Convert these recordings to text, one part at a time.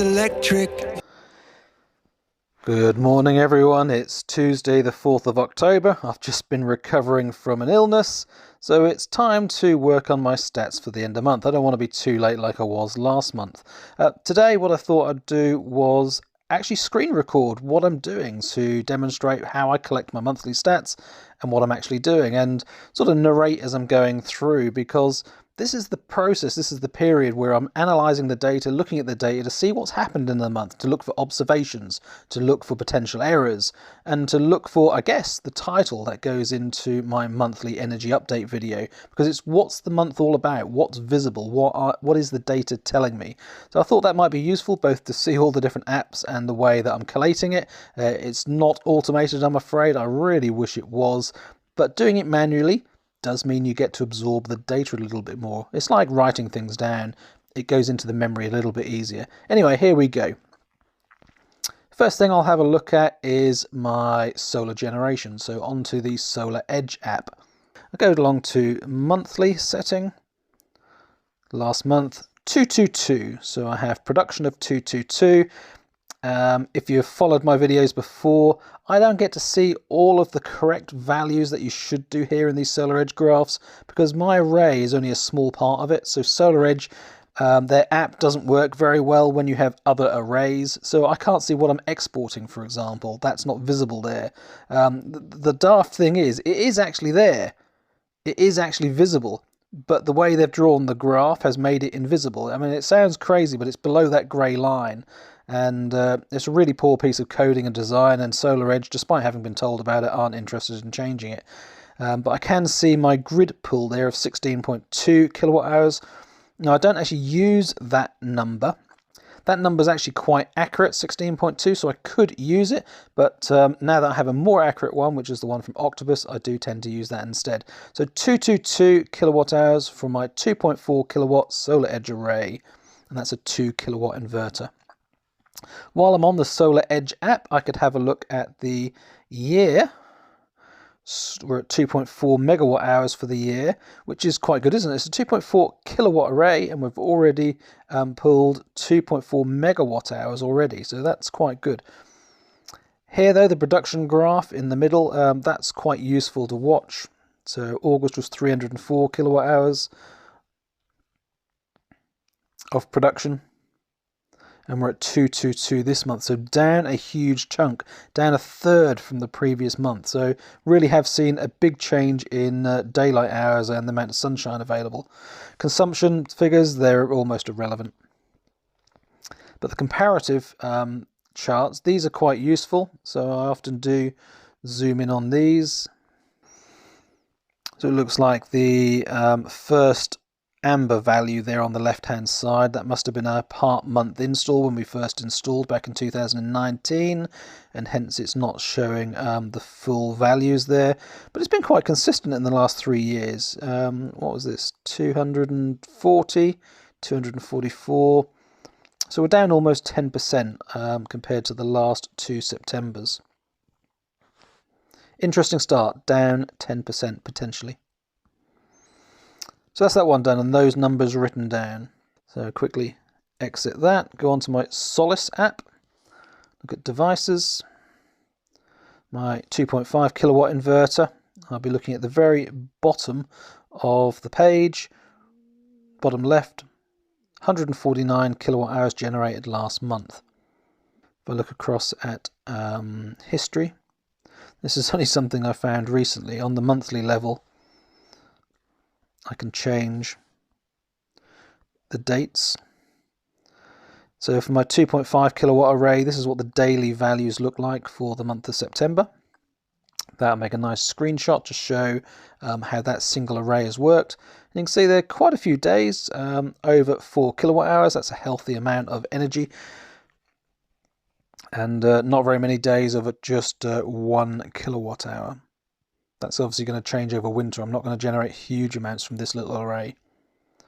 electric. Good morning everyone, it's Tuesday the 4th of October. I've just been recovering from an illness, so it's time to work on my stats for the end of the month. I don't want to be too late like I was last month. Today what I thought I'd do was actually screen record what I'm doing to demonstrate how I collect my monthly stats and what I'm actually doing, and sort of narrate as I'm going through, because this is the process, this is the period where I'm analysing the data, looking at the data to see what's happened in the month, to look for observations, to look for potential errors, and to look for, I guess, the title that goes into my monthly energy update video, because it's what's the month all about, what's visible, what is the data telling me. So I thought that might be useful both to see all the different apps and the way that I'm collating it. It's not automated, I'm afraid. I really wish it was, but doing it manually does mean you get to absorb the data a little bit more. It's like writing things down. It goes into the memory a little bit easier. Anyway, here we go. First thing I'll have a look at is my solar generation. So onto the Solar Edge app. I go along to monthly setting. Last month, 222. So I have production of 222. If you've followed my videos before, I don't get to see all of the correct values that you should do here in these Solar Edge graphs, because my array is only a small part of it. So Solar Edge, their app doesn't work very well when you have other arrays, so I can't see what I'm exporting, for example. That's not visible there. The daft thing is, it is actually there. It is actually visible, but the way they've drawn the graph has made it invisible. I mean, it sounds crazy, but it's below that grey line. And it's a really poor piece of coding and design, and Solar Edge, despite having been told about it, aren't interested in changing it. But I can see my grid pool there of 16.2 kilowatt hours. Now, I don't actually use that number. That number is actually quite accurate, 16.2, so I could use it, but now that I have a more accurate one, which is the one from Octopus, I do tend to use that instead. So 222 kilowatt hours for my 2.4 kilowatt Solar Edge array, and that's a 2 kilowatt inverter. While I'm on the Solar Edge app, I could have a look at the year. We're at 2.4 megawatt hours for the year, which is quite good, isn't it? It's a 2.4 kilowatt array, and we've already pulled 2.4 megawatt hours already, so that's quite good. Here, though, the production graph in the middle, that's quite useful to watch. So August was 304 kilowatt hours of production, and we're at 222 this month, so down a huge chunk, down a third from the previous month. So really have seen a big change in daylight hours and the amount of sunshine available. Consumption figures, they're almost irrelevant. But the comparative charts, these are quite useful, so I often do zoom in on these. So it looks like the first amber value there on the left hand side, that must have been a part month install when we first installed back in 2019, and hence it's not showing the full values there, but it's been quite consistent in the last 3 years. What was this, 240, 244, so we're down almost 10% compared to the last 2 Septembers. Interesting start, down 10% potentially. So that's that one done, and those numbers written down. So quickly exit that, go on to my Solace app, look at devices, my 2.5 kilowatt inverter. I'll be looking at the very bottom of the page, bottom left, 149 kilowatt hours generated last month. If I look across at history, this is only something I found recently. On the monthly level, I can change the dates. So for my 2.5 kilowatt array, this is what the daily values look like for the month of September. That'll make a nice screenshot to show how that single array has worked. And you can see there are quite a few days, over 4 kilowatt hours. That's a healthy amount of energy. And not very many days of just 1 kilowatt hour. That's obviously going to change over winter. I'm not going to generate huge amounts from this little array.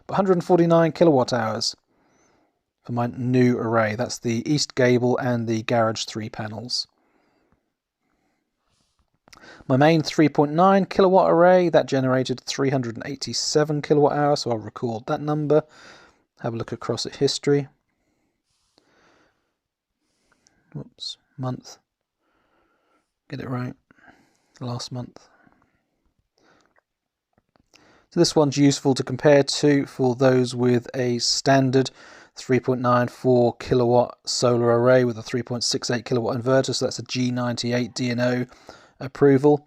But 149 kilowatt hours for my new array. That's the East Gable and the Garage 3 panels. My main 3.9 kilowatt array, that generated 387 kilowatt hours, so I'll record that number. Have a look across at history. whoops, month, get it right, last month. So this one's useful to compare to for those with a standard 3.94 kilowatt solar array with a 3.68 kilowatt inverter, so that's a G98 DNO approval.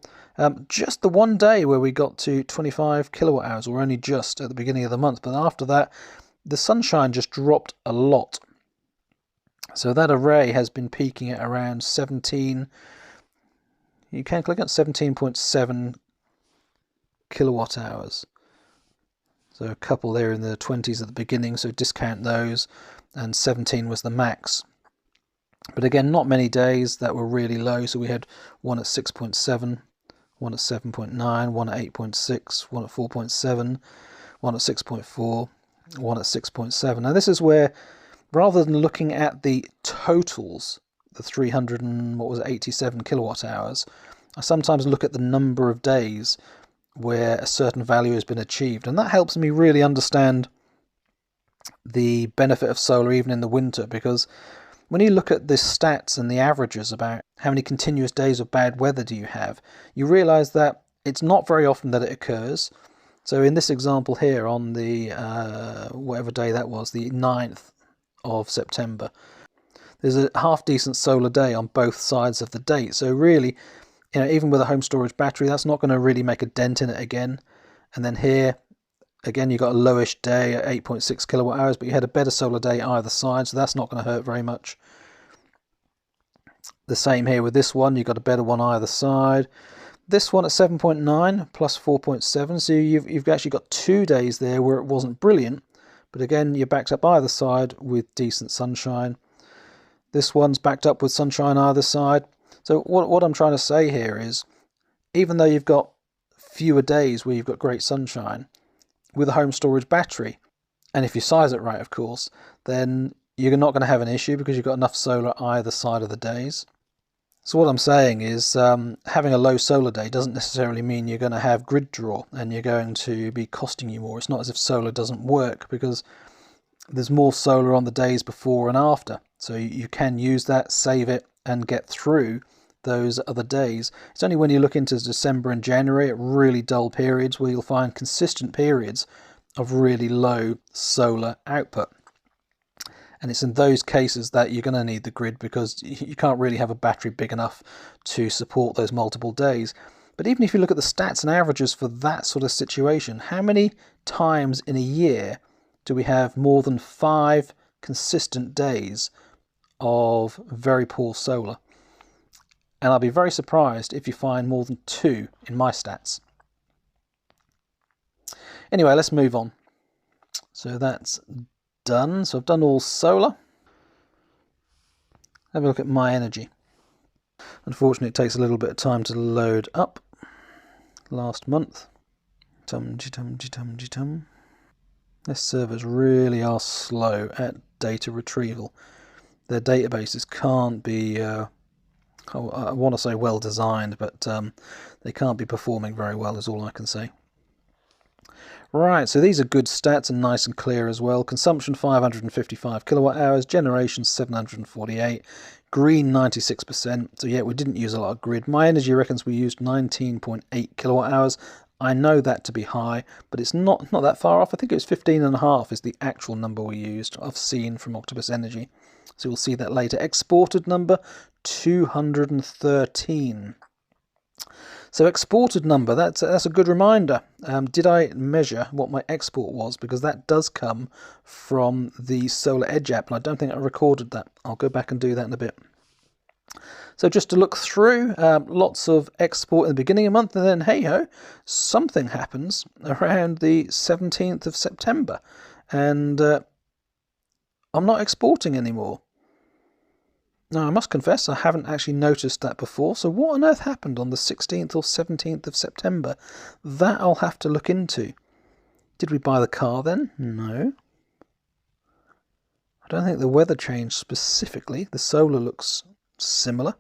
Just the one day where we got to 25 kilowatt hours, or only just at the beginning of the month, but after that the sunshine just dropped a lot. So that array has been peaking at around 17, you can click on 17.7 kilowatt hours. So a couple there in the 20s at the beginning, so discount those, and 17 was the max. But again, not many days that were really low, so we had one at 6.7, one at 7.9, one at 8.6, one at 4.7, one at 6.4, one at 6.7. Now this is where, rather than looking at the totals, the 387 kilowatt hours, I sometimes look at the number of days where a certain value has been achieved, and that helps me really understand the benefit of solar even in the winter, because when you look at the stats and the averages about how many continuous days of bad weather do you have, you realize that it's not very often that it occurs. So in this example here, on the whatever day that was, the 9th of September, there's a half decent solar day on both sides of the date. So really, you know, even with a home storage battery, that's not going to really make a dent in it again. And then here, again, you got a lowish day at 8.6 kilowatt hours, but you had a better solar day either side, so that's not going to hurt very much. The same here with this one, you've got a better one either side. This one at 7.9 plus 4.7, so you've actually got 2 days there where it wasn't brilliant, but again, you're backed up either side with decent sunshine. This one's backed up with sunshine either side. So what I'm trying to say here is, even though you've got fewer days where you've got great sunshine, with a home storage battery, and if you size it right, of course, then you're not going to have an issue because you've got enough solar either side of the days. So what I'm saying is, having a low solar day doesn't necessarily mean you're going to have grid draw and you're going to be costing you more. It's not as if solar doesn't work, because there's more solar on the days before and after. So you can use that, save it, and get through those other days. It's only when you look into December and January at really dull periods where you'll find consistent periods of really low solar output. And it's in those cases that you're going to need the grid, because you can't really have a battery big enough to support those multiple days. But even if you look at the stats and averages for that sort of situation, how many times in a year do we have more than 5 consistent days of very poor solar? And I'll be very surprised if you find more than 2 in my stats. Anyway, let's move on. So that's done. So I've done all solar. Have a look at my energy. Unfortunately, it takes a little bit of time to load up. Last month. Tum-ji-tum-ji-tum-ji-tum. These servers really are slow at data retrieval. Their databases can't be, I want to say well designed, but they can't be performing very well is all I can say. Right, so these are good stats and nice and clear as well. Consumption 555 kilowatt hours, generation 748, green 96%. So yeah, we didn't use a lot of grid. My energy reckons we used 19.8 kilowatt hours. I know that to be high, but it's not that far off. I think it was 15.5 is the actual number we used. I've seen from Octopus Energy. So we'll see that later. Exported number 213. So exported number, that's a good reminder. Did I measure what my export was? Because that does come from the Solar Edge app, and I don't think I recorded that. I'll go back and do that in a bit. So just to look through, lots of export in the beginning of the month, and then hey-ho, something happens around the 17th of September, and I'm not exporting anymore. Now, I must confess, I haven't actually noticed that before, so what on earth happened on the 16th or 17th of September? That I'll have to look into. Did we buy the car then? No. I don't think the weather changed specifically. The solar looks similar.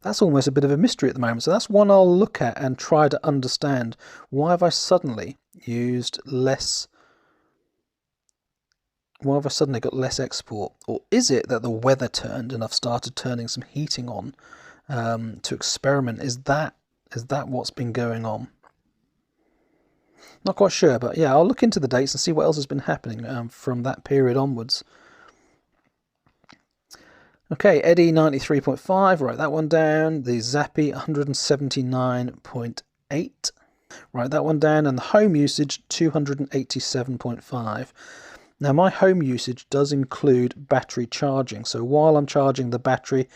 That's almost a bit of a mystery at the moment, so that's one I'll look at and try to understand. Why have I suddenly used less Why have I suddenly got less export? Or is it that the weather turned and I've started turning some heating on to experiment? Is that what's been going on? Not quite sure, but yeah, I'll look into the dates and see what else has been happening from that period onwards. Okay, Eddy 93.5, write that one down. The Zappy 179.8, write that one down. And the home usage 287.5. Now my home usage does include battery charging. So while I'm charging the battery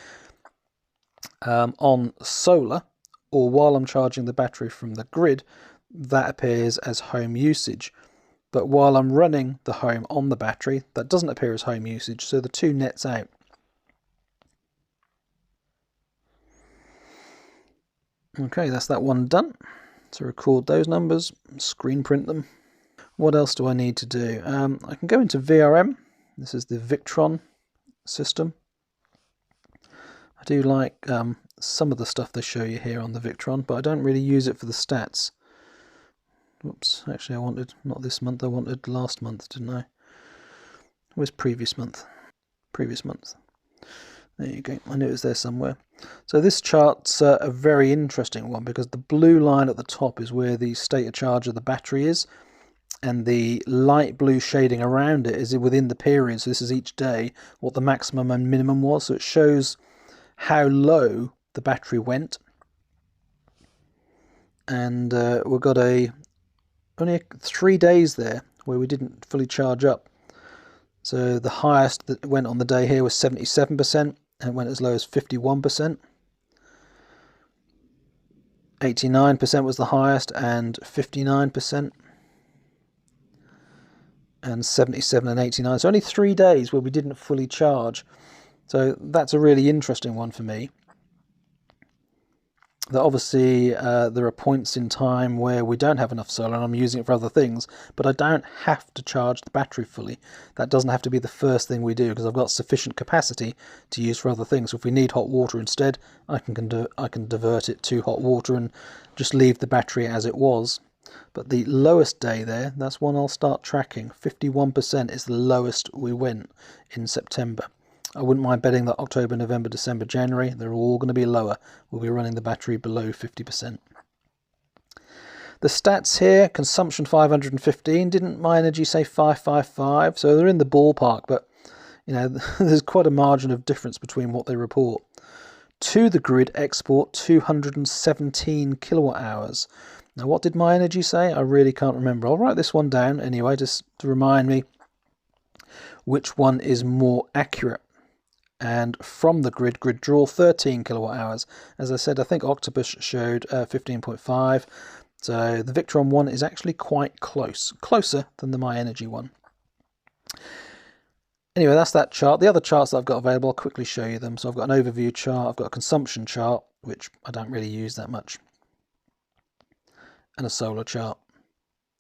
on solar, or while I'm charging the battery from the grid, that appears as home usage. But while I'm running the home on the battery, that doesn't appear as home usage, so the two nets out. Okay, that's that one done. To record those numbers, screen print them. What else do I need to do? I can go into VRM. This is the Victron system. I do like some of the stuff they show you here on the Victron, but I don't really use it for the stats. Whoops, actually I wanted, not this month, I wanted last month, didn't I? Where's previous month? Previous month. There you go, I knew it was there somewhere. So this chart's a very interesting one, because the blue line at the top is where the state of charge of the battery is, and the light blue shading around it is within the period. So this is each day what the maximum and minimum was, so it shows how low the battery went. And we've got only 3 days there where we didn't fully charge up. So the highest that went on the day here was 77%, and it went as low as 51%. 89% was the highest, and 59%. And 77 and 89. So only 3 days where we didn't fully charge. So that's a really interesting one for me. That obviously there are points in time where we don't have enough solar and I'm using it for other things, but I don't have to charge the battery fully. That doesn't have to be the first thing we do, because I've got sufficient capacity to use for other things. So if we need hot water instead, I can divert it to hot water and just leave the battery as it was. But the lowest day there, that's one I'll start tracking. 51% is the lowest we went in September. I wouldn't mind betting that October, November, December, January, they're all going to be lower. We'll be running the battery below 50%. The stats here, consumption 515. Didn't my energy say 555? So they're in the ballpark, but you know, there's quite a margin of difference between what they report. To the grid export 217 kilowatt hours. Now what did my energy say? I really can't remember. I'll write this one down anyway, just to remind me which one is more accurate. And from the grid draw 13 kilowatt hours. As I said, I think Octopus showed 15.5. So the Victron one is actually quite close, closer than the My Energy one. Anyway, that's that chart. The other charts that I've got available, I'll quickly show you them. So I've got an overview chart, I've got a consumption chart, which I don't really use that much, and a solar chart.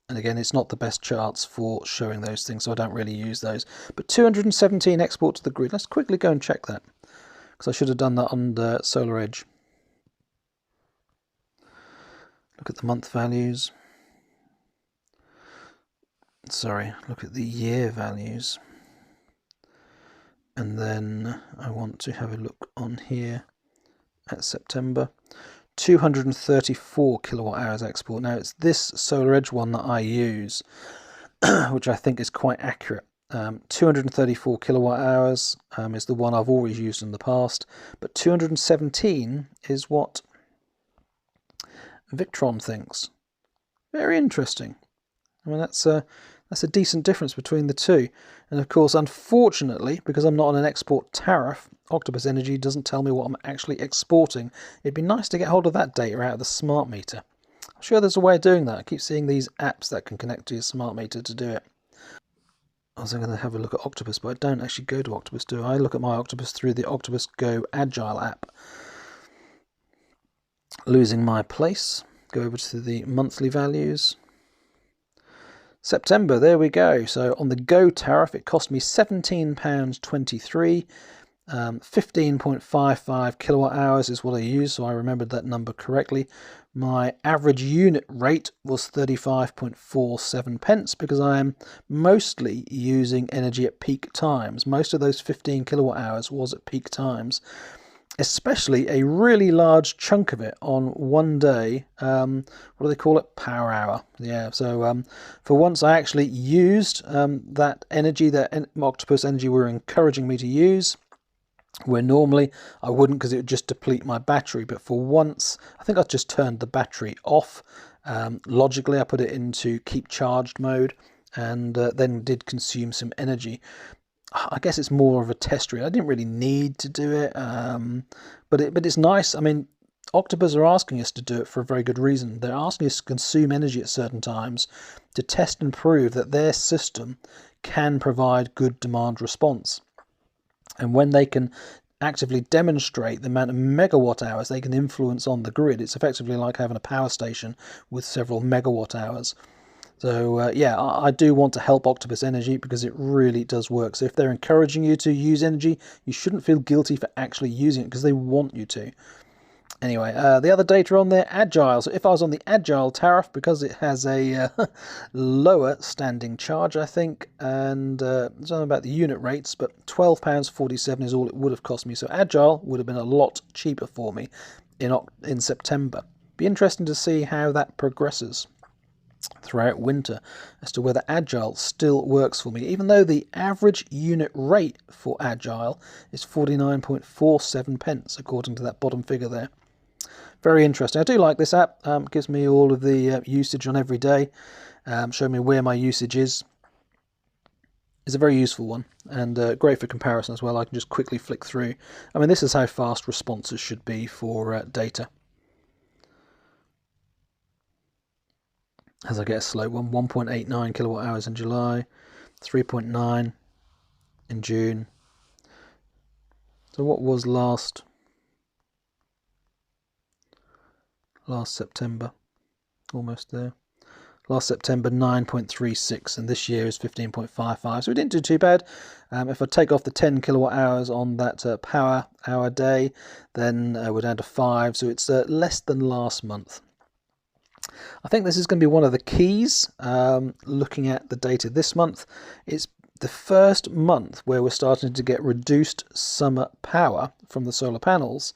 And again, it's not the best charts for showing those things, so I don't really use those. But 217 export to the grid. Let's quickly go and check that, because I should have done that on the Solar Edge. Look at the month values. Sorry, look at the year values. And then I want to have a look on here at September. 234 kilowatt hours export. Now it's this Solar Edge one that I use, which I think is quite accurate. 234 kilowatt hours is the one I've always used in the past, but 217 is what Victron thinks. Very interesting. I mean, that's a decent difference between the two. And of course, unfortunately, because I'm not on an export tariff, Octopus Energy doesn't tell me what I'm actually exporting. It'd be nice to get hold of that data out of the smart meter. I'm sure there's a way of doing that. I keep seeing these apps that can connect to your smart meter to do it. I was going to have a look at Octopus, but I don't actually go to Octopus, do I? I look at my Octopus through the Octopus Go Agile app. Losing my place. Go over to the monthly values. September, there we go. So on the Go tariff, it cost me £17.23. 15.55 kilowatt hours is what I use, so I remembered that number correctly. My average unit rate was 35.47 pence because I am mostly using energy at peak times. Most of those 15 kilowatt hours was at peak times, especially a really large chunk of it on one day. What do they call it? Power hour. Yeah, so for once I actually used that energy that Octopus Energy were encouraging me to use, where normally I wouldn't because it would just deplete my battery. But for once, I think I just turned the battery off. Logically, I put it into keep charged mode and then did consume some energy. I guess it's more of a test read. I didn't really need to do it, but it's nice. I mean, Octopus are asking us to do it for a very good reason. They're asking us to consume energy at certain times to test and prove that their system can provide good demand response. And when they can actively demonstrate the amount of megawatt hours they can influence on the grid, it's effectively like having a power station with several megawatt hours. So yeah, I do want to help Octopus Energy because it really does work. So if they're encouraging you to use energy, you shouldn't feel guilty for actually using it because they want you to. Anyway, the other data on there, Agile. So if I was on the Agile tariff, because it has a lower standing charge, I think, and it's not about the unit rates, but £12.47 is all it would have cost me. So Agile would have been a lot cheaper for me in September. Be interesting to see how that progresses throughout winter as to whether Agile still works for me, even though the average unit rate for Agile is 49.47 pence, according to that bottom figure there. Very interesting. I do like this app. It gives me all of the usage on every day, showing me where my usage is. It's a very useful one and great for comparison as well. I can just quickly flick through. I mean, this is how fast responses should be for data. As I get a slow one, 1.89 kilowatt hours in July, 3.9 in June. So what was last September? Almost there. Last September 9.36 and this year is 15.55. So we didn't do too bad. If I take off the 10 kilowatt hours on that power hour day, then we're down to 5. So it's less than last month. I think this is going to be one of the keys looking at the data this month. It's the first month where we're starting to get reduced summer power from the solar panels,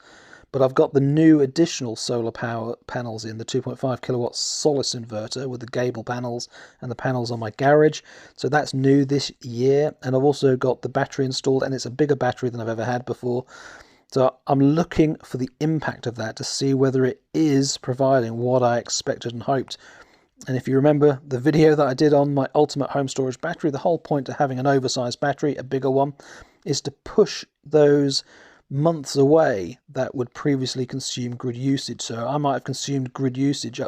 but I've got the new additional solar power panels in, the 2.5 kilowatt Solis inverter with the gable panels and the panels on my garage. So that's new this year, and I've also got the battery installed, and it's a bigger battery than I've ever had before. So I'm looking for the impact of that to see whether it is providing what I expected and hoped. And if you remember the video that I did on my ultimate home storage battery, the whole point of having an oversized battery, a bigger one, is to push those months away that would previously consume grid usage. So I might have consumed grid usage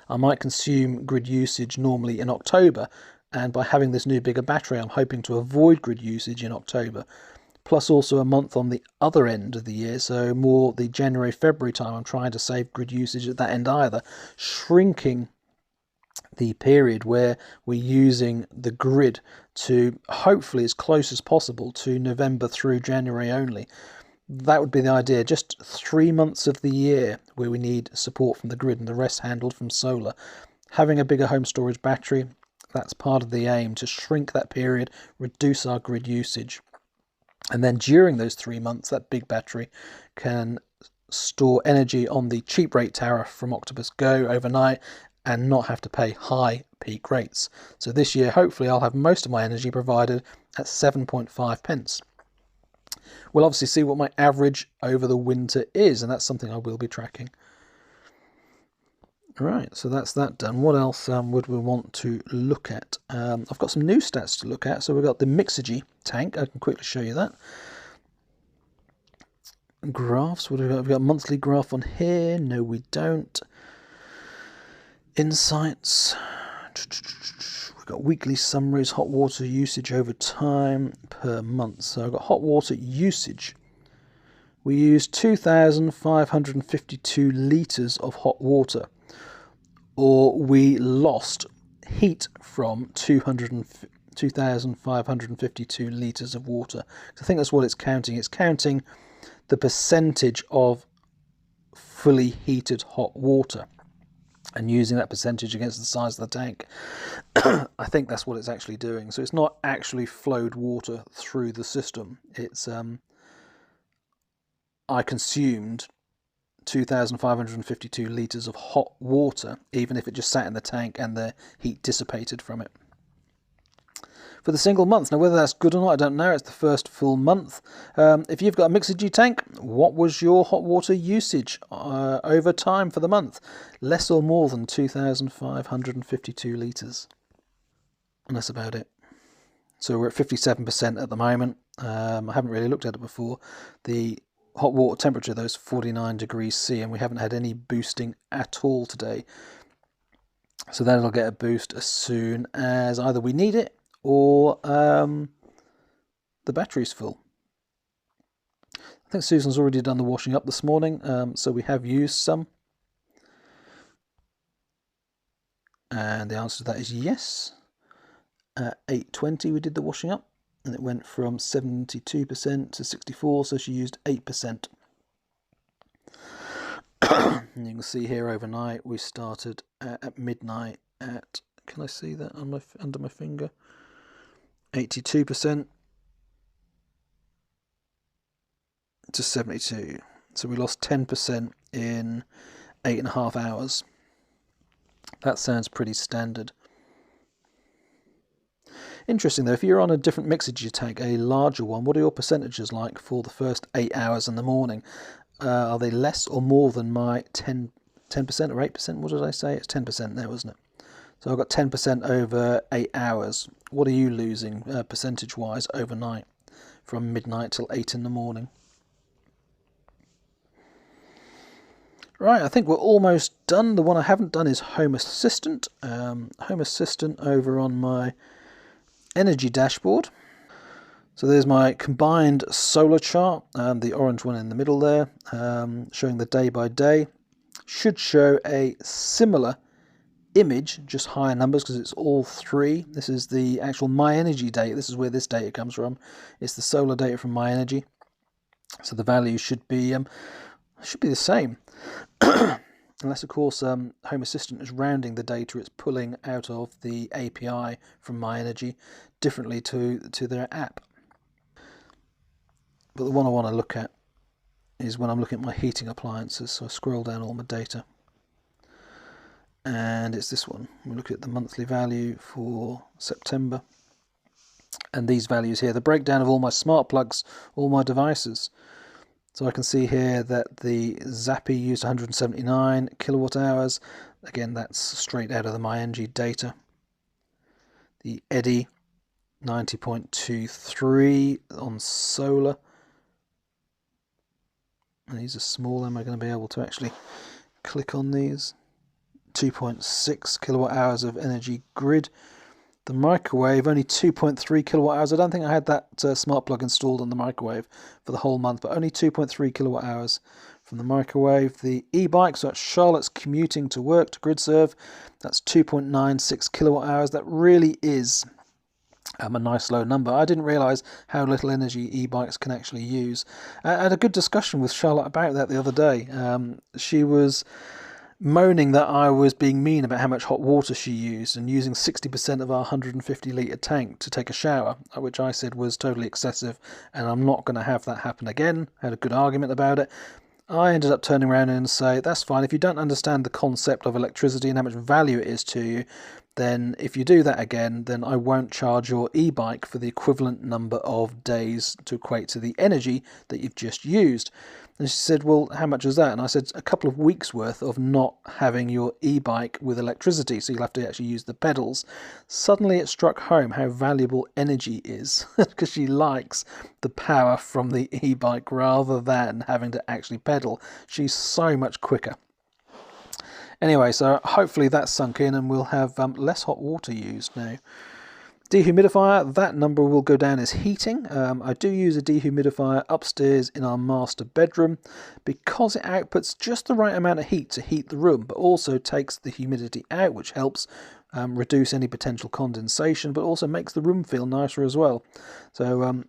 I might consume grid usage normally in October, and by having this new bigger battery, I'm hoping to avoid grid usage in October. Plus also a month on the other end of the year, so more the January, February time, I'm trying to save grid usage at that end either, shrinking the period where we're using the grid to hopefully as close as possible to November through January only. That would be the idea, just 3 months of the year where we need support from the grid and the rest handled from solar. Having a bigger home storage battery, that's part of the aim, to shrink that period, reduce our grid usage. And then during those 3 months, that big battery can store energy on the cheap rate tariff from Octopus Go overnight and not have to pay high peak rates. So this year, hopefully, I'll have most of my energy provided at 7.5 pence. We'll obviously see what my average over the winter is, and that's something I will be tracking. Right, so that's that done. What else would we want to look at? I've got some new stats to look at. So we've got the Mixergy tank. I can quickly show you that. Graphs, what have we got? We've got a monthly graph on here. No, we don't. Insights. We've got weekly summaries, hot water usage over time per month. So I've got hot water usage. We used 2,552 litres of hot water, or we lost heat from 2,552 litres of water. So I think that's what it's counting. It's counting the percentage of fully heated hot water and using that percentage against the size of the tank. I think that's what it's actually doing. So it's not actually flowed water through the system. It's I consumed 2,552 litres of hot water, even if it just sat in the tank and the heat dissipated from it. For the single month, now whether that's good or not, I don't know. It's the first full month. If you've got a Mixergy tank, what was your hot water usage over time for the month? Less or more than 2,552 litres? And that's about it. So we're at 57% at the moment. I haven't really looked at it before. The hot water temperature, though, is 49 degrees C, and we haven't had any boosting at all today. So that'll get a boost as soon as either we need it or the battery's full. I think Susan's already done the washing up this morning, so we have used some. And the answer to that is yes. At 8:20 we did the washing up, and it went from 72% to 64%, so she used 8%. And you can see here overnight we started at midnight at, can I see that on under my finger? 82% to 72%. So we lost 10% in 8.5 hours. That sounds pretty standard. Interesting though, if you're on a different Mixergy tank, a larger one, what are your percentages like for the first 8 hours in the morning? Are they less or more than my 10% or 8%? What did I say? It's 10% there, wasn't it? So I've got 10% over 8 hours. What are you losing percentage-wise overnight from midnight till 8 in the morning? Right, I think we're almost done. The one I haven't done is Home Assistant. Home Assistant over on my energy dashboard. So there's my combined solar chart, the orange one in the middle there, showing the day by day. Should show a similar image, just higher numbers because it's all three. This is the actual My Energy data. This is where this data comes from. It's the solar data from My Energy. So the value should be the same. Unless, of course, Home Assistant is rounding the data it's pulling out of the API from My Energy differently to their app. But the one I want to look at is when I'm looking at my heating appliances. So I scroll down all my data. And it's this one. We look at the monthly value for September. And these values here, the breakdown of all my smart plugs, all my devices. So I can see here that the Zappi used 179 kilowatt hours. Again, that's straight out of the My Energy data. The Eddy, 90.23 on solar. And these are small. Am I going to be able to actually click on these? 2.6 kilowatt hours of energy grid. The microwave, only 2.3 kilowatt hours. I don't think I had that smart plug installed on the microwave for the whole month, but only 2.3 kilowatt hours from the microwave. The e-bike, so that's Charlotte's commuting to work to GridServe. That's 2.96 kilowatt hours. That really is a nice low number. I didn't realise how little energy e-bikes can actually use. I had a good discussion with Charlotte about that the other day. She was moaning that I was being mean about how much hot water she used and using 60% of our 150 litre tank to take a shower, which I said was totally excessive and I'm not going to have that happen again. I had a good argument about it. I ended up turning around and say, that's fine, if you don't understand the concept of electricity and how much value it is to you, then if you do that again, then I won't charge your e-bike for the equivalent number of days to equate to the energy that you've just used. And she said, well, how much is that? And I said, a couple of weeks worth of not having your e-bike with electricity, so you'll have to actually use the pedals. Suddenly it struck home how valuable energy is, because she likes the power from the e-bike rather than having to actually pedal. She's so much quicker. Anyway, so hopefully that's sunk in and we'll have less hot water used now. Dehumidifier, that number will go down as heating. I do use a dehumidifier upstairs in our master bedroom because it outputs just the right amount of heat to heat the room, but also takes the humidity out, which helps reduce any potential condensation, but also makes the room feel nicer as well. So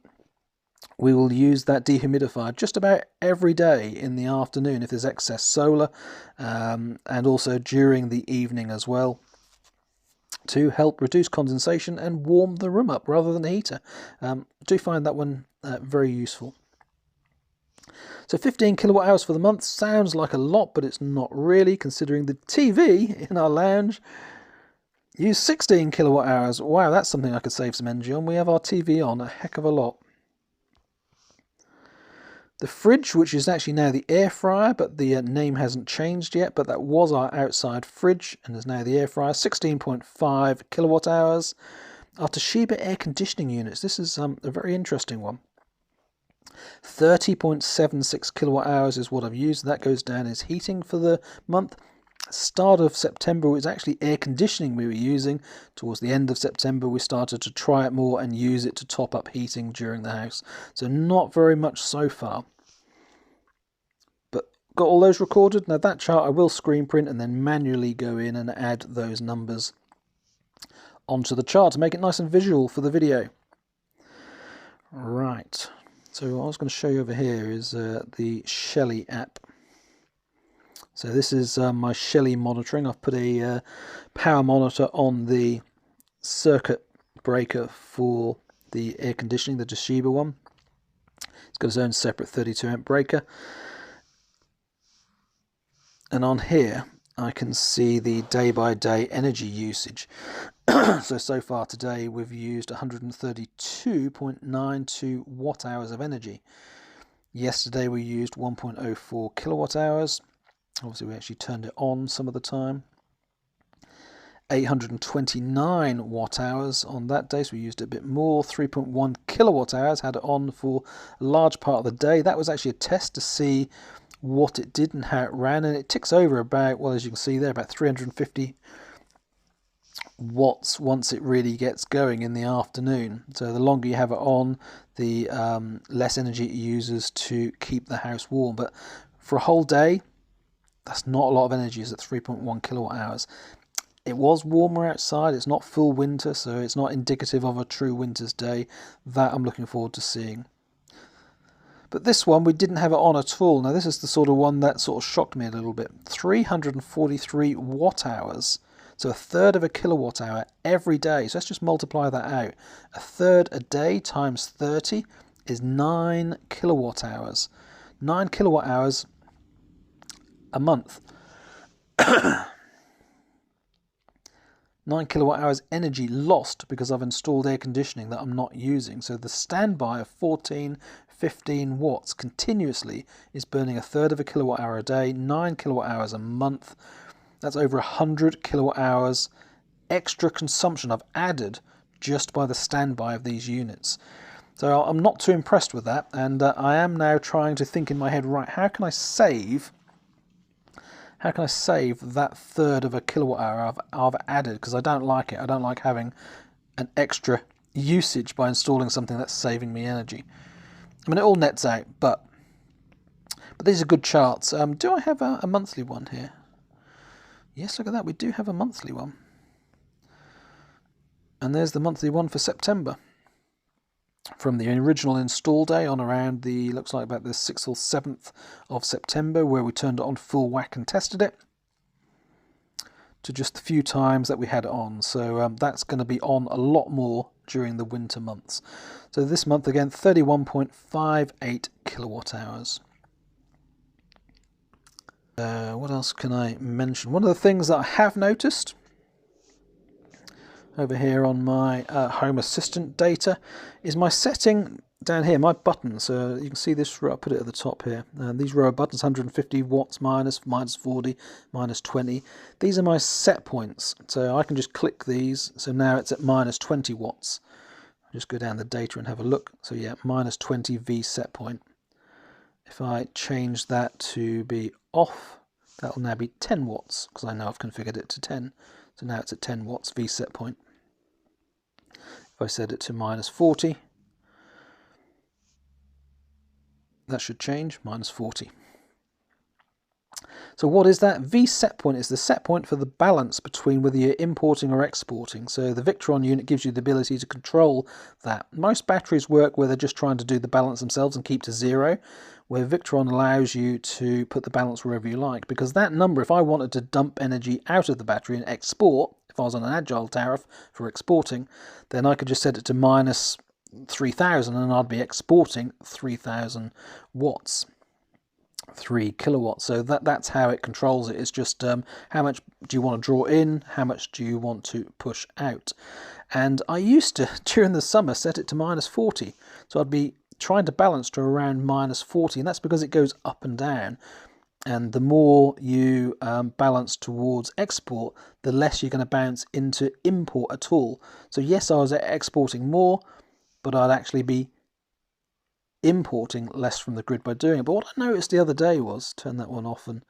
we will use that dehumidifier just about every day in the afternoon if there's excess solar, and also during the evening as well, to help reduce condensation and warm the room up rather than the heater. I do find that one very useful. So 15 kilowatt hours for the month sounds like a lot, but it's not really, considering the TV in our lounge use 16 kilowatt hours. Wow, that's something I could save some energy on. We have our TV on a heck of a lot. The fridge, which is actually now the air fryer, but the name hasn't changed yet, but that was our outside fridge and is now the air fryer, 16.5 kilowatt hours. Our Toshiba air conditioning units, this is a very interesting one. 30.76 kilowatt hours is what I've used. That goes down as heating for the month. Start of September was actually air conditioning we were using. Towards the end of September we started to try it more and use it to top up heating during the house. So not very much so far. But got all those recorded. Now that chart I will screen print and then manually go in and add those numbers onto the chart to make it nice and visual for the video. Right. So what I was going to show you over here is the Shelly app. So this is my Shelly monitoring. I've put a power monitor on the circuit breaker for the air conditioning, the Toshiba one. It's got its own separate 32 amp breaker. And on here I can see the day-by-day energy usage. So far today we've used 132.92 watt hours of energy. Yesterday we used 1.04 kilowatt hours. Obviously we actually turned it on some of the time. 829 watt hours on that day, so we used it a bit more. 3.1 kilowatt hours, had it on for a large part of the day. That was actually a test to see what it did and how it ran, and it ticks over about, well, as you can see there, about 350 watts once it really gets going in the afternoon. So the longer you have it on, the less energy it uses to keep the house warm. But for a whole day, that's not a lot of energy, is at 3.1 kilowatt hours. It was warmer outside, it's not full winter, so it's not indicative of a true winter's day. That I'm looking forward to seeing. But this one, we didn't have it on at all. Now this is the sort of one that sort of shocked me a little bit. 343 watt hours, so a third of a kilowatt hour every day. So let's just multiply that out. A third a day times 30 is 9 kilowatt hours. 9 kilowatt hours a month. 9 kilowatt hours energy lost because I've installed air conditioning that I'm not using. So the standby of 15 watts continuously is burning a third of a kilowatt hour a day, 9 kilowatt hours a month. That's over 100 kilowatt hours extra consumption I've added just by the standby of these units. So I'm not too impressed with that, and I am now trying to think in my head, right, how can I save that third of a kilowatt hour I've added, because I don't like it. I don't like having an extra usage by installing something that's saving me energy. I mean, it all nets out, but these are good charts. Do I have a monthly one here? Yes, look at that, we do have a monthly one. And there's the monthly one for September. From the original install day on around the, looks like about the 6th or 7th of September, where we turned it on full whack and tested it, to just the few times that we had it on. So that's going to be on a lot more during the winter months. So this month again, 31.58 kilowatt hours. What else can I mention? One of the things that I have noticed over here on my Home Assistant data is my setting down here, my buttons. You can see this row, I'll put it at the top here. These row of buttons, 150 watts minus, minus 40, minus 20. These are my set points. So I can just click these. So now it's at minus 20 watts. I'll just go down the data and have a look. So yeah, minus 20 V set point. If I change that to be off, that will now be 10 watts, because I know I've configured it to 10. So now it's at 10 watts V set point. If I set it to minus 40, that should change, minus 40. So what is that? V set point is the set point for the balance between whether you're importing or exporting. So the Victron unit gives you the ability to control that. Most batteries work where they're just trying to do the balance themselves and keep to zero, where Victron allows you to put the balance wherever you like. Because that number, if I wanted to dump energy out of the battery and export, if I was on an agile tariff for exporting, then I could just set it to minus 3000 and I'd be exporting 3000 watts. 3 kilowatts. So that's how it controls it. It's just how much do you want to draw in, how much do you want to push out. And I used to, during the summer, set it to minus 40. So I'd be trying to balance to around minus 40, and that's because it goes up and down. And the more you balance towards export, the less you're going to bounce into import at all. So yes, I was exporting more, but I'd actually be importing less from the grid by doing it. But what I noticed the other day was, turn that one off and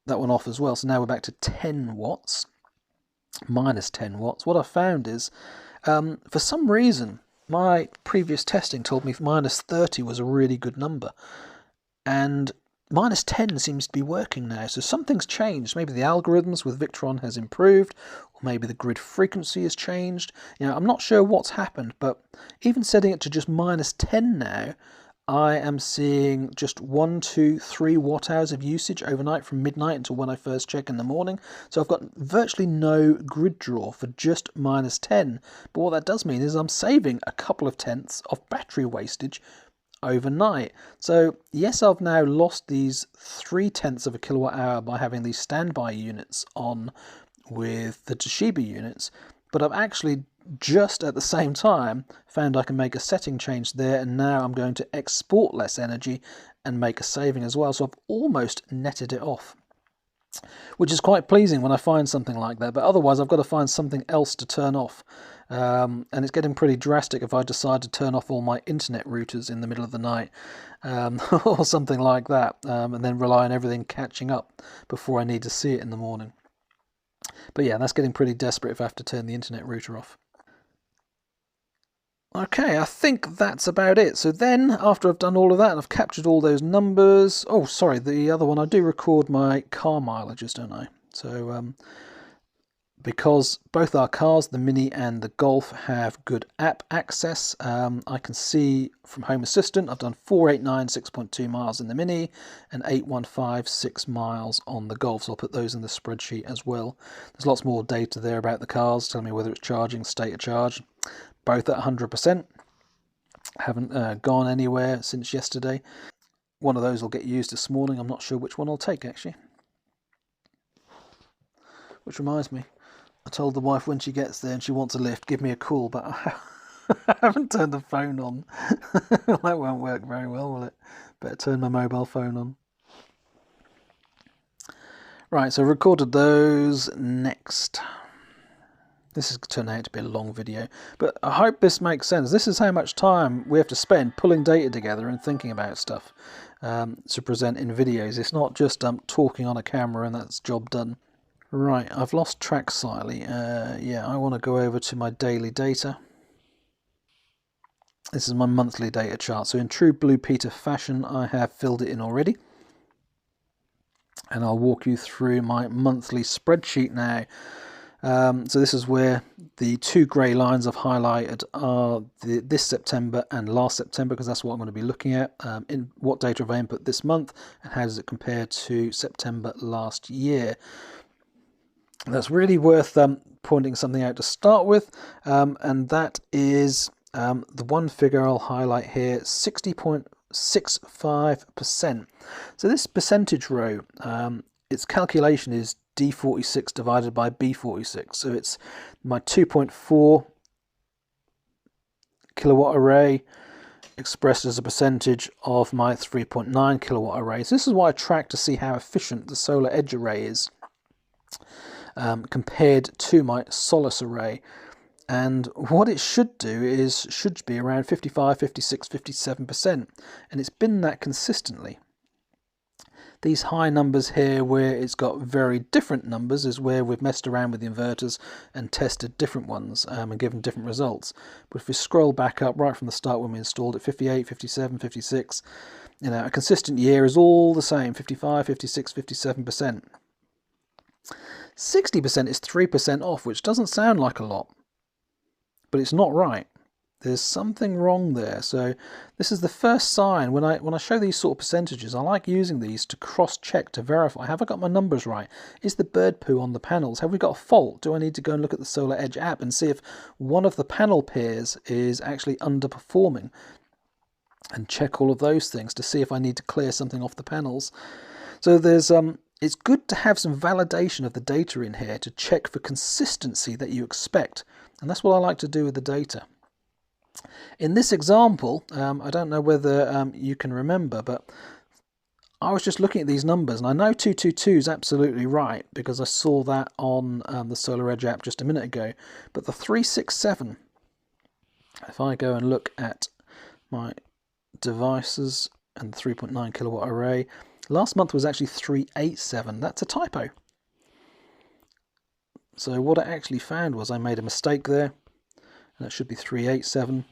that one off as well. So now we're back to 10 watts, minus 10 watts. What I found is, for some reason, my previous testing told me minus 30 was a really good number. And minus 10 seems to be working now. So something's changed. Maybe the algorithms with Victron has improved, or maybe the grid frequency has changed. You know, I'm not sure what's happened, but even setting it to just minus 10 now, I am seeing just 1, 2, 3 watt hours of usage overnight from midnight until when I first check in the morning. So I've got virtually no grid draw for just minus 10. But what that does mean is I'm saving a couple of tenths of battery wastage overnight. So yes, I've now lost these 0.3 of a kilowatt hour by having these standby units on with the Toshiba units, but I've actually just at the same time found I can make a setting change there, and now I'm going to export less energy and make a saving as well. So I've almost netted it off, which is quite pleasing when I find something like that. But otherwise I've got to find something else to turn off. And it's getting pretty drastic if I decide to turn off all my internet routers in the middle of the night, or something like that, and then rely on everything catching up before I need to see it in the morning. But yeah, that's getting pretty desperate if I have to turn the internet router off. Okay, I think that's about it. So then, after I've done all of that and I've captured all those numbers... Oh, sorry, the other one, I do record my car mileages, don't I? So, because both our cars, the Mini and the Golf, have good app access, I can see from Home Assistant I've done 489 6.2 miles in the Mini and 8156 6 miles on the Golf, so I'll put those in the spreadsheet as well. There's lots more data there about the cars, telling me whether it's charging, state of charge, both at 100%. Haven't gone anywhere since yesterday. One of those will get used this morning. I'm not sure which one I'll take, actually. Which reminds me, I told the wife when she gets there and she wants a lift, give me a call, but I haven't turned the phone on. That won't work very well, will it? Better turn my mobile phone on. Right, so I've recorded those. Next. This is turning out to be a long video, but I hope this makes sense. This is how much time we have to spend pulling data together and thinking about stuff to present in videos. It's not just talking on a camera and that's job done. Right, I've lost track slightly. Yeah, I want to go over to my daily data. This is my monthly data chart. So in true Blue Peter fashion, I have filled it in already. And I'll walk you through my monthly spreadsheet now. So this is where the two grey lines I've highlighted are this September and last September, because that's what I'm going to be looking at. In what data have I input this month and how does it compare to September last year? That's really worth pointing something out to start with, and that is the one figure I'll highlight here, 60.65%. So this percentage row, its calculation is D46 divided by B46. So it's my 2.4 kilowatt array expressed as a percentage of my 3.9 kilowatt array. So this is what I track to see how efficient the solar edge array is compared to my Solace array. And what it should do is should be around 55, 56, 57%, and it's been that consistently. These high numbers here where it's got very different numbers is where we've messed around with the inverters and tested different ones and given different results. But if we scroll back up right from the start when we installed it, 58, 57, 56, a consistent year is all the same, 55, 56, 57%. 60% is 3% off, which doesn't sound like a lot, but it's not right. There's something wrong there. So this is the first sign. When I show these sort of percentages, I like using these to cross-check, to verify. Have I got my numbers right? Is the bird poo on the panels? Have we got a fault? Do I need to go and look at the Solar Edge app and see if one of the panel pairs is actually underperforming? And check all of those things to see if I need to clear something off the panels. So there's it's good to have some validation of the data in here to check for consistency that you expect. And that's what I like to do with the data. In this example, I don't know whether you can remember, but I was just looking at these numbers, and I know 222 is absolutely right because I saw that on the Solar Edge app just a minute ago. But the 367, if I go and look at my devices and the 3.9 kilowatt array, last month was actually 387. That's a typo. So what I actually found was I made a mistake there. That should be 387,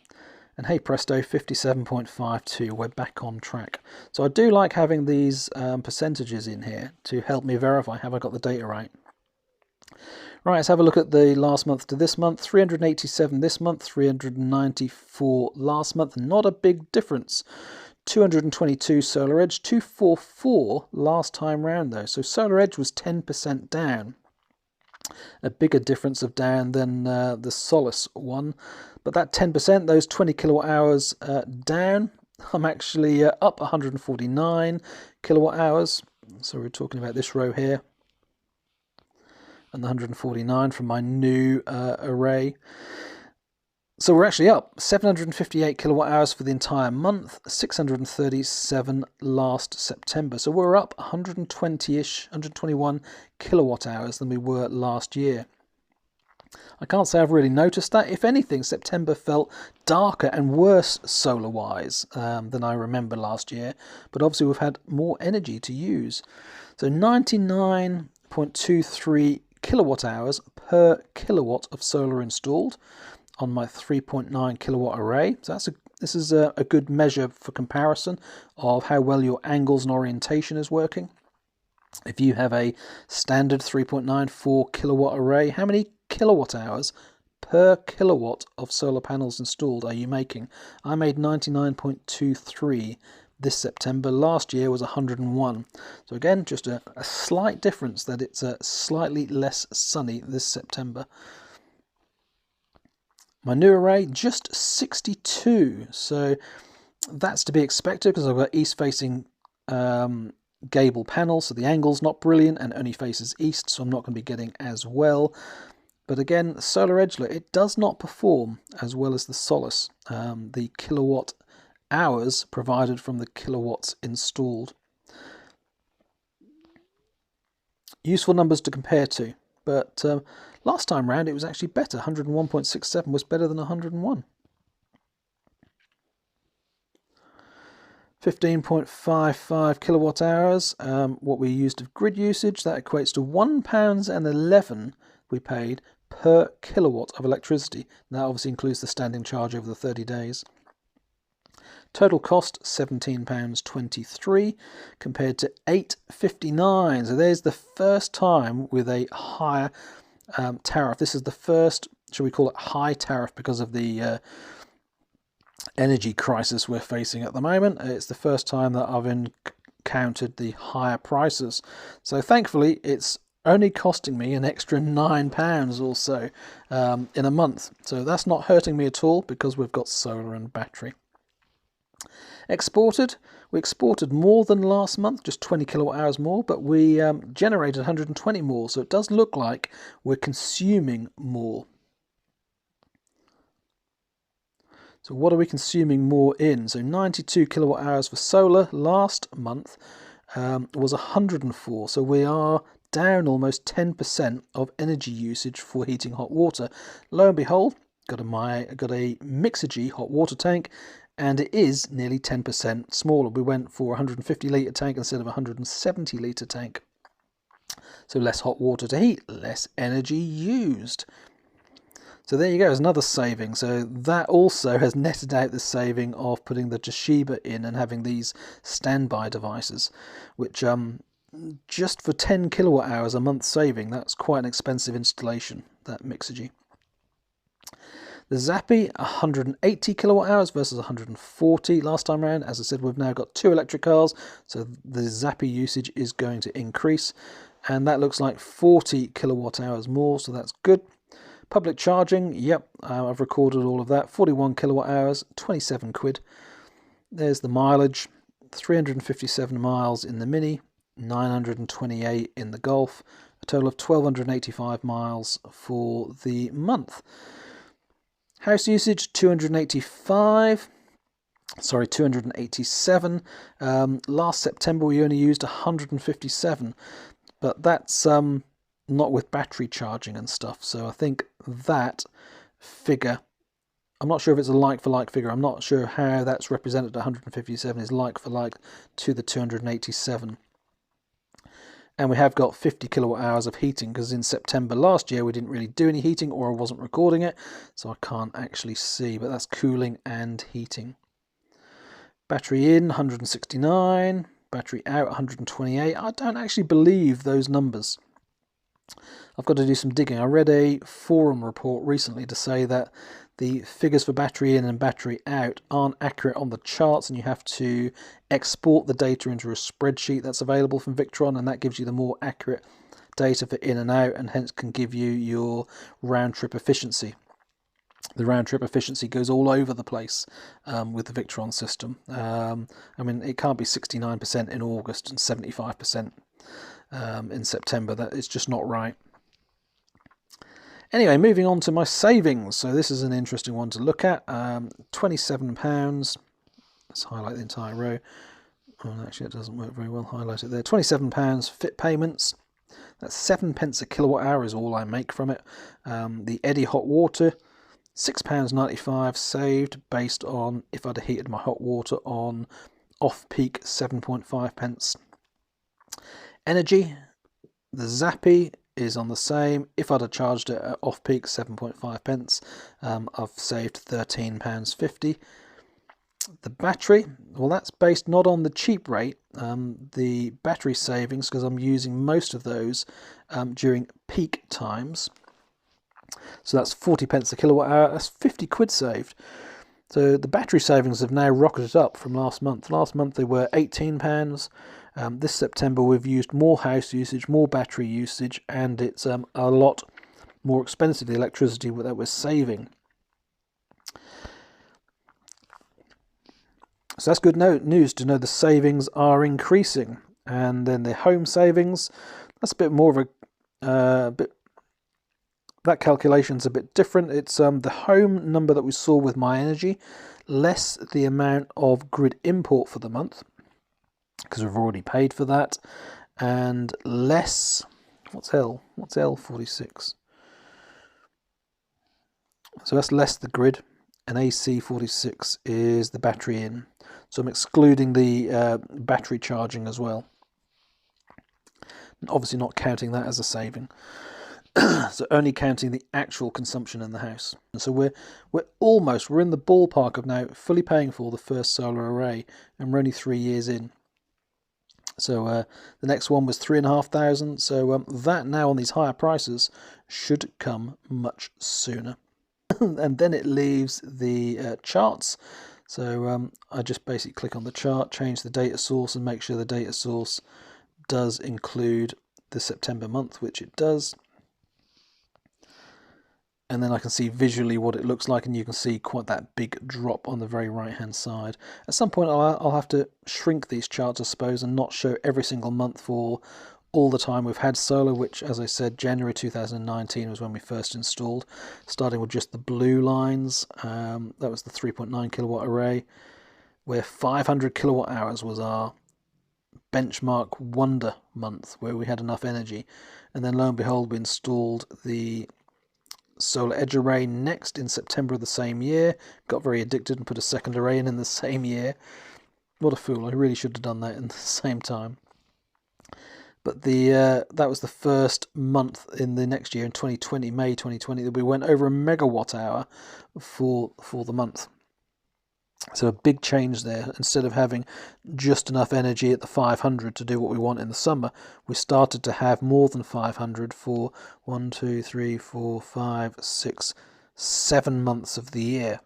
and hey presto, 57.52. We're back on track. So I do like having these percentages in here to help me verify have I got the data right. Right, let's have a look at the last month to this month. 387 this month, 394 last month. Not a big difference. 222 Solar Edge, 244 last time round though. So Solar Edge was 10% down. A bigger difference of down than the Solace one, but that 10%, those 20 kilowatt hours down, I'm actually up 149 kilowatt hours. So we're talking about this row here, and the 149 from my new array. So we're actually up 758 kilowatt hours for the entire month, 637 last September. So we're up 120-ish, 121 kilowatt hours than we were last year. I can't say I've really noticed that. If anything, September felt darker and worse solar-wise than I remember last year. But obviously we've had more energy to use. So 99.23 kilowatt hours per kilowatt of solar installed on my 3.9 kilowatt array. So this is a good measure for comparison of how well your angles and orientation is working. If you have a standard 3.94 kilowatt array, how many kilowatt hours per kilowatt of solar panels installed are you making? I made 99.23 this September. Last year was 101. So again, just a slight difference that it's slightly less sunny this September. My new array, just 62, so that's to be expected because I've got east-facing gable panels, so the angle's not brilliant and only faces east, so I'm not going to be getting as well. But again, Solar Edge, it does not perform as well as the Solace, the kilowatt hours provided from the kilowatts installed. Useful numbers to compare to, but last time round it was actually better. 101.67 was better than 101. 15.55 kilowatt hours, what we used of grid usage, that equates to £1.11 we paid per kilowatt of electricity. That obviously includes the standing charge over the 30 days. Total cost £17.23 compared to £8.59. So there's the first time with a higher tariff. This is the first, shall we call it, high tariff because of the energy crisis we're facing at the moment. It's the first time that I've encountered the higher prices. So thankfully it's only costing me an extra £9 or so in a month. So that's not hurting me at all because we've got solar and battery. Exported, we exported more than last month, just 20 kilowatt hours more, but we generated 120 more, so it does look like we're consuming more. So what are we consuming more in? So 92 kilowatt hours for solar last month was 104, so we are down almost 10% of energy usage for heating hot water. Lo and behold, got a Mixergy hot water tank, and it is nearly 10% smaller. We went for a 150 litre tank instead of a 170 litre tank. So less hot water to heat, less energy used. So there you go, there's another saving. So that also has netted out the saving of putting the Toshiba in and having these standby devices, which just for 10 kilowatt hours a month saving, that's quite an expensive installation, that Mixergy. The Zappi, 180 kilowatt hours versus 140 last time around. As I said, we've now got 2 electric cars, so the Zappi usage is going to increase, and that looks like 40 kilowatt hours more, so that's good. Public charging, yep, I've recorded all of that. 41 kilowatt hours, 27 quid. There's the mileage, 357 miles in the Mini, 928 in the Golf, a total of 1,285 miles for the month. House usage, 287. Last September we only used 157, but that's not with battery charging and stuff. So I think that figure, I'm not sure if it's a like-for-like figure. I'm not sure how that's represented. 157 is like-for-like to the 287. And we have got 50 kilowatt hours of heating, because in September last year we didn't really do any heating, or I wasn't recording it, so I can't actually see, but that's cooling and heating. Battery in, 169, battery out, 128. I don't actually believe those numbers. I've got to do some digging. I read a forum report recently to say that the figures for battery in and battery out aren't accurate on the charts, and you have to export the data into a spreadsheet that's available from Victron, and that gives you the more accurate data for in and out, and hence can give you your round-trip efficiency. The round-trip efficiency goes all over the place with the Victron system. I mean, it can't be 69% in August and 75% in September. That is just not right. Anyway, moving on to my savings. So this is an interesting one to look at. £27. Let's highlight the entire row. Oh, actually, it doesn't work very well. Highlight it there. £27 fit payments. That's 7 pence a kilowatt hour is all I make from it. The Eddy hot water, £6.95 saved based on if I'd heated my hot water on off-peak 7.5 pence. Energy, the Zappi is on the same. If I'd have charged it at off-peak 7.5 pence, I've saved £13.50. The battery, well, that's based not on the cheap rate, the battery savings, because I'm using most of those during peak times. So that's 40 pence a kilowatt hour, that's 50 quid saved. So the battery savings have now rocketed up from last month. Last month they were £18. This September we've used more house usage, more battery usage, and it's a lot more expensive, the electricity that we're saving. So that's good news to know the savings are increasing. And then the home savings, that's a bit more of a that calculation's a bit different. It's the home number that we saw with my energy, less the amount of grid import for the month, because we've already paid for that, and less, what's L? What's L46? So that's less the grid, and AC46 is the battery in. So I'm excluding the battery charging as well. Obviously not counting that as a saving. So only counting the actual consumption in the house. And so we're in the ballpark of now fully paying for the first solar array, and we're only 3 years in. So the next one was 3,500. So that now on these higher prices should come much sooner. And then it leaves the charts. So I just basically click on the chart, change the data source, and make sure the data source does include the September month, which it does. And then I can see visually what it looks like, and you can see quite that big drop on the very right hand side. At some point I'll have to shrink these charts, I suppose, and not show every single month for all the time we've had solar, which, as I said, January 2019 was when we first installed, starting with just the blue lines. That was the 3.9 kilowatt array, where 500 kilowatt hours was our benchmark wonder month, where we had enough energy. And then lo and behold, we installed the solar edge array next in September of the same year, got very addicted and put a second array in the same year. What a fool, I really should have done that in the same time. But that was the first month in the next year, in 2020, May 2020, that we went over a megawatt hour for the month. So a big change there. Instead of having just enough energy at the 500 to do what we want in the summer, we started to have more than 500 for 1, 2, 3, 4, 5, 6, 7 months of the year.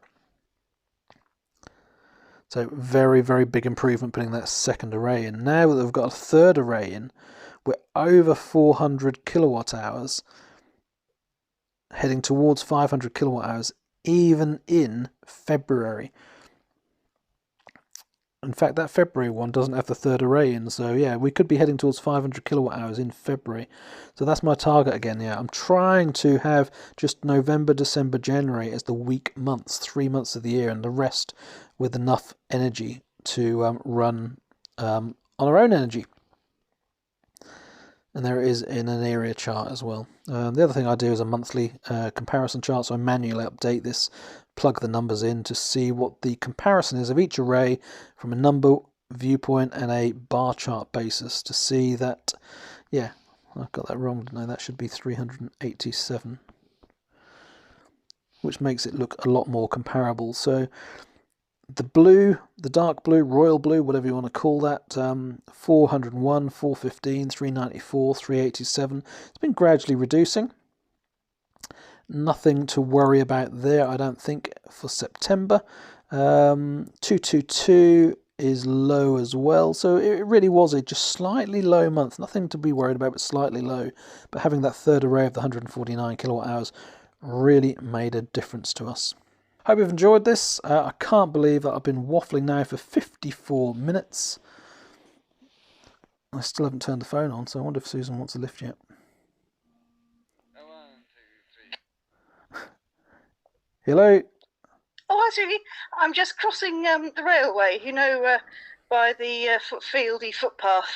So very, very big improvement putting that second array in. Now that we've got a third array in, we're over 400 kilowatt hours, heading towards 500 kilowatt hours, even in February. In fact, that February one doesn't have the third array in, so yeah, we could be heading towards 500 kilowatt hours in February. So that's my target again. Yeah, I'm trying to have just November, December, January as the weak months, 3 months of the year, and the rest with enough energy to run on our own energy. And there it is in an area chart as well. The other thing I do is a monthly comparison chart, so I manually update this, plug the numbers in to see what the comparison is of each array from a number viewpoint and a bar chart basis to see that, yeah, I got that wrong, didn't I? That should be 387, which makes it look a lot more comparable. So the blue, the dark blue, royal blue, whatever you want to call that, 401, 415, 394, 387. It's been gradually reducing. Nothing to worry about there, I don't think, for September. 222 is low as well, so it really was a just slightly low month. Nothing to be worried about, but slightly low. But having that third array of the 149 kilowatt hours really made a difference to us. Hope you've enjoyed this. I can't believe that I've been waffling now for 54 minutes. I still haven't turned the phone on, so I wonder if Susan wants a lift yet. 1, 2, 3. Hello? Oh, hi, Susie. I'm just crossing the railway, you know, by the fieldy footpath.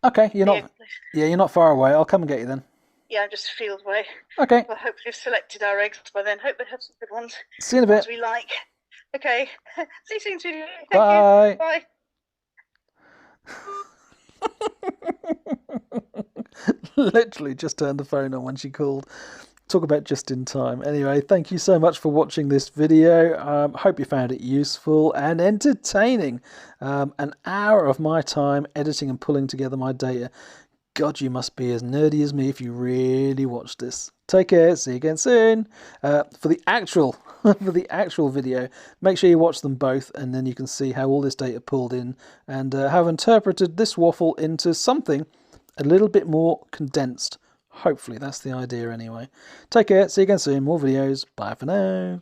Okay, you're not far away. I'll come and get you then. Yeah, I'm just a field away. Okay. Well, hopefully we've selected our eggs by then. Hope they have some good ones. See you in a bit. Ones we like. Okay. See you soon, Susie. Thank Bye. You. Bye. Literally just turned the phone on when she called. Talk about just in time. Anyway, thank you so much for watching this video. Hope you found it useful and entertaining. An hour of my time editing and pulling together my data. God, you must be as nerdy as me if you really watched this. Take care. See you again soon. For the actual video, make sure you watch them both, and then you can see how all this data pulled in and have interpreted this waffle into something a little bit more condensed. Hopefully, that's the idea anyway. Take care. See you again soon. More videos. Bye for now.